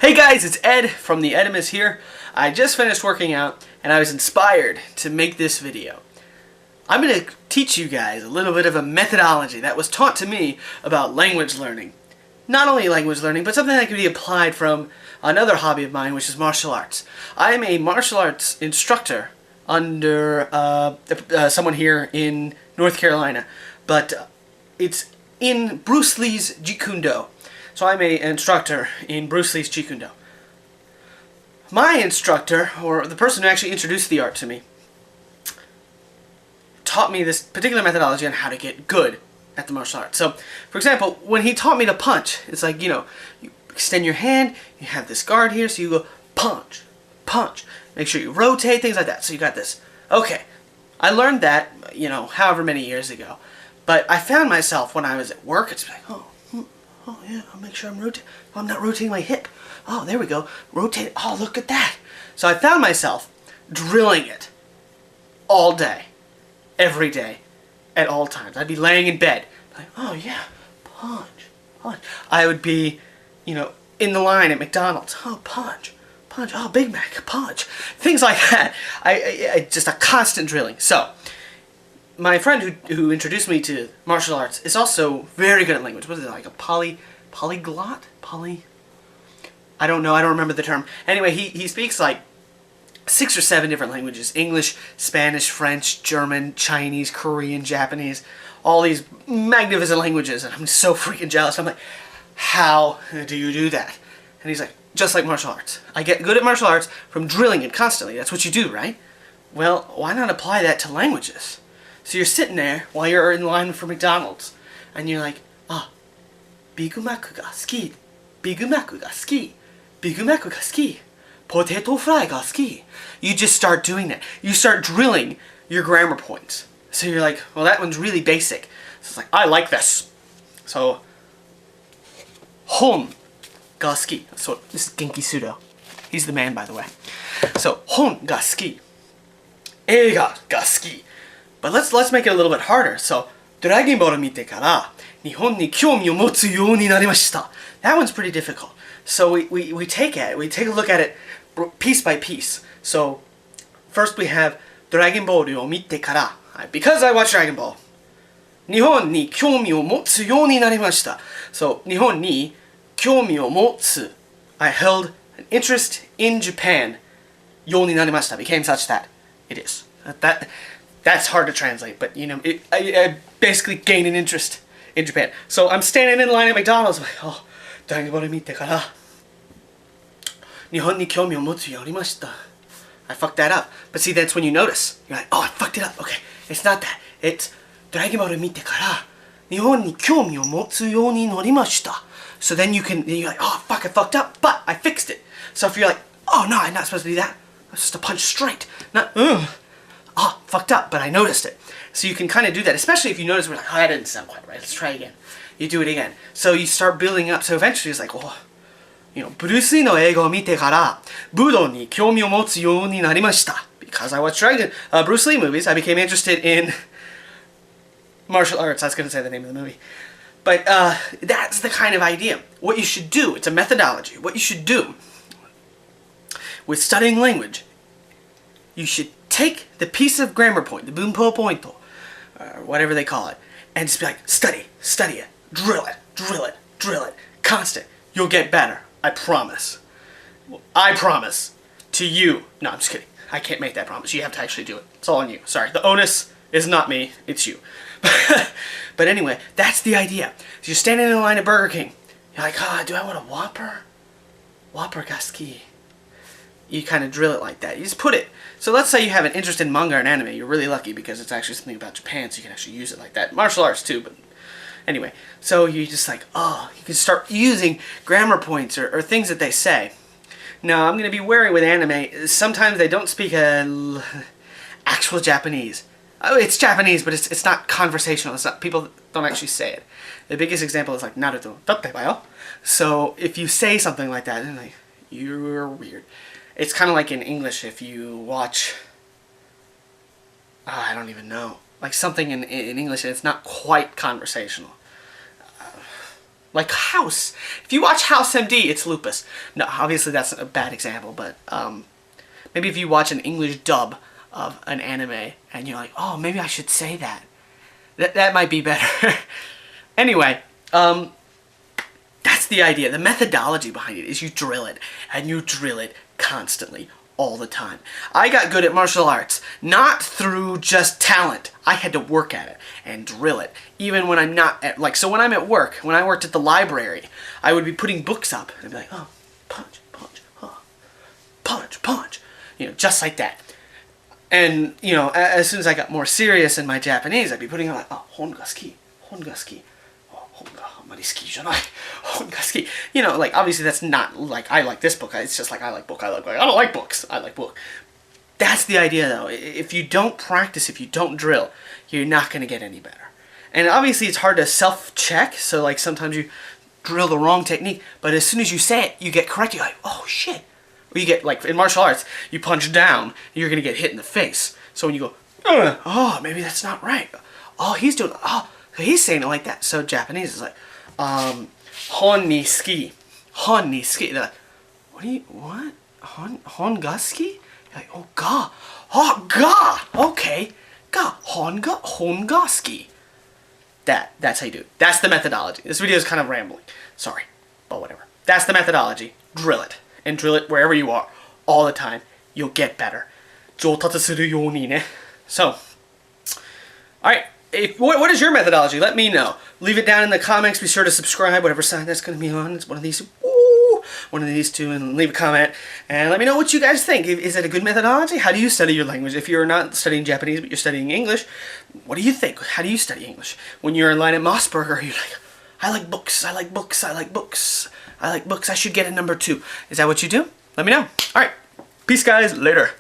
Hey guys, it's Ed from the Edimus here. I just finished working out and I was inspired to make this video. I'm going to teach you guys a little bit of a methodology that was taught to me about language learning. Not only language learning, but something that can be applied from another hobby of mine, which is martial arts. I am a martial arts instructor under someone here in North Carolina, but it's in Bruce Lee's Jeet Kune Do. So I'm an instructor in Bruce Lee's Jeet Kune Do. My instructor, or the person who actually introduced the art to me, taught me this particular methodology on how to get good at the martial arts. So, for example, when he taught me to punch, it's like, you extend your hand, you have this guard here, so you go punch, punch. Make sure you rotate, things like that. So you got this. Okay, I learned that, however many years ago. But I found myself when I was at work, it's like, oh yeah, I'll make sure I'm rotating. Oh, I'm not rotating my hip. Oh, there we go. Rotate. Oh, look at that. So I found myself drilling it all day, every day, at all times. I'd be laying in bed, like, oh yeah, punch, punch. I would be, in the line at McDonald's. Oh, punch, punch. Oh, Big Mac, punch. Things like that. I just a constant drilling. So my friend who introduced me to martial arts is also very good at language. What is it, like a polyglot? I don't know, I don't remember the term. Anyway, he speaks like 6 or 7 different languages. English, Spanish, French, German, Chinese, Korean, Japanese. All these magnificent languages, and I'm so freaking jealous. I'm like, how do you do that? And he's like, just like martial arts. I get good at martial arts from drilling it constantly. That's what you do, right? Well, why not apply that to languages? So you're sitting there while you're in line for McDonald's, and you're like, Big Mac ga suki, Big Mac ga suki, Big Mac ga suki, potato fry ga suki. You just start doing that. You start drilling your grammar points. So you're like, well, that one's really basic. So it's like, I like this. So, hon ga suki. So this is Genki Sudo. He's the man, by the way. So, hon ga suki, eiga ga suki. But let's make it a little bit harder. So, Dragon Ball 見てから日本に興味を持つようになりました. That one's pretty difficult. So we take a look at it piece by piece. So first we have Dragon Ball を見てから because I watched Dragon Ball 日本に興味を持つようになりました. So 日本に興味を持つ I held an interest in Japan ようになりました became such that it is. That's hard to translate, but I basically gained an interest in Japan. So I'm standing in line at McDonald's, I'm like, oh, Dragon Ball 見てから日本に興味を持つようになりました. I fucked that up. But see, that's when you notice. You're like, oh, I fucked it up. Okay, it's not that. It's Dragon Ball 見てから日本に興味を持つようになりました. So then you're like, oh, fuck, I fucked up, but I fixed it. So if you're like, oh, no, I'm not supposed to do that. I'm supposed to punch straight. Not, oh, fucked up, but I noticed it. So you can kind of do that, especially if you notice, we're like, oh, that didn't sound quite right, let's try again. You do it again. So you start building up, so eventually it's like, oh, Bruce Lee の映画を見てから、武道に興味を持つようになりました. Because I watched Bruce Lee movies, I became interested in martial arts. I was going to say the name of the movie. But that's the kind of idea. What you should do, it's a methodology. What you should do with studying language, you should take the piece of grammar point, the bunpo pointo, or whatever they call it, and just be like, study it, drill it, drill it, drill it, constant. You'll get better. I promise. I promise to you. No, I'm just kidding. I can't make that promise. You have to actually do it. It's all on you. Sorry. The onus is not me. It's you. But anyway, that's the idea. So you're standing in line at Burger King. You're like, do I want a Whopper? Whopper gaski. You kind of drill it like that. You just put it. So let's say you have an interest in manga and anime. You're really lucky because it's actually something about Japan, so you can actually use it like that. Martial arts too, but anyway. So you just like, you can start using grammar points or things that they say. Now, I'm going to be wary with anime. Sometimes they don't speak actual Japanese. Oh, it's Japanese, but it's not conversational. It's not, people don't actually say it. The biggest example is like Naruto. So if you say something like that, then like, you're weird. It's kind of like in English if you watch, I don't even know, like something in English and it's not quite conversational. Like House. If you watch House MD, it's lupus. No, obviously that's a bad example, but maybe if you watch an English dub of an anime and you're like, oh, maybe I should say that. That might be better. Anyway, that's the idea. The methodology behind it is you drill it, and you drill it constantly, all the time. I got good at martial arts, not through just talent. I had to work at it and drill it. Even when I'm not at, like, so when I'm at work, when I worked at the library, I would be putting books up, and I'd be like, oh, punch, punch, oh, punch, punch, you know, just like that. And, you know, as soon as I got more serious in my Japanese, I'd be putting on like, oh, hon ga suki, hon ga suki, oh, hon ga amari suki janai, hon ga suki. You know, like, obviously that's not like, I like this book. It's just like, I like book, I like book. I don't like books, I like book. That's the idea, though. If you don't practice, if you don't drill, you're not going to get any better. And obviously it's hard to self-check, so like sometimes you drill the wrong technique, but as soon as you say it, you get corrected. You're like, oh, shit. Or you get, like, in martial arts, you punch down, you're going to get hit in the face. So when you go, oh, maybe that's not right. Oh, he's doing, oh, he's saying it like that. So Japanese is like, hon ni suki. Hon ni suki. They're like, what do you, what? Hon ga suki? You're like, oh, ga. Oh, ga. Okay. Ga. Hon ga suki. That's how you do it. That's the methodology. This video is kind of rambling. Sorry. But whatever. That's the methodology. Drill it. And drill it wherever you are, all the time. You'll get better. 上達するようにね. So, alright, what is your methodology? Let me know. Leave it down in the comments. Be sure to subscribe, whatever side that's going to be on. It's one of these, one of these two, and leave a comment. And let me know what you guys think. Is it a good methodology? How do you study your language? If you're not studying Japanese, but you're studying English, what do you think? How do you study English? When you're in line at Mossberger, you're like, I like books, I like books, I like books. I like books, I should get a number 2. Is that what you do? Let me know. Alright, peace guys, later.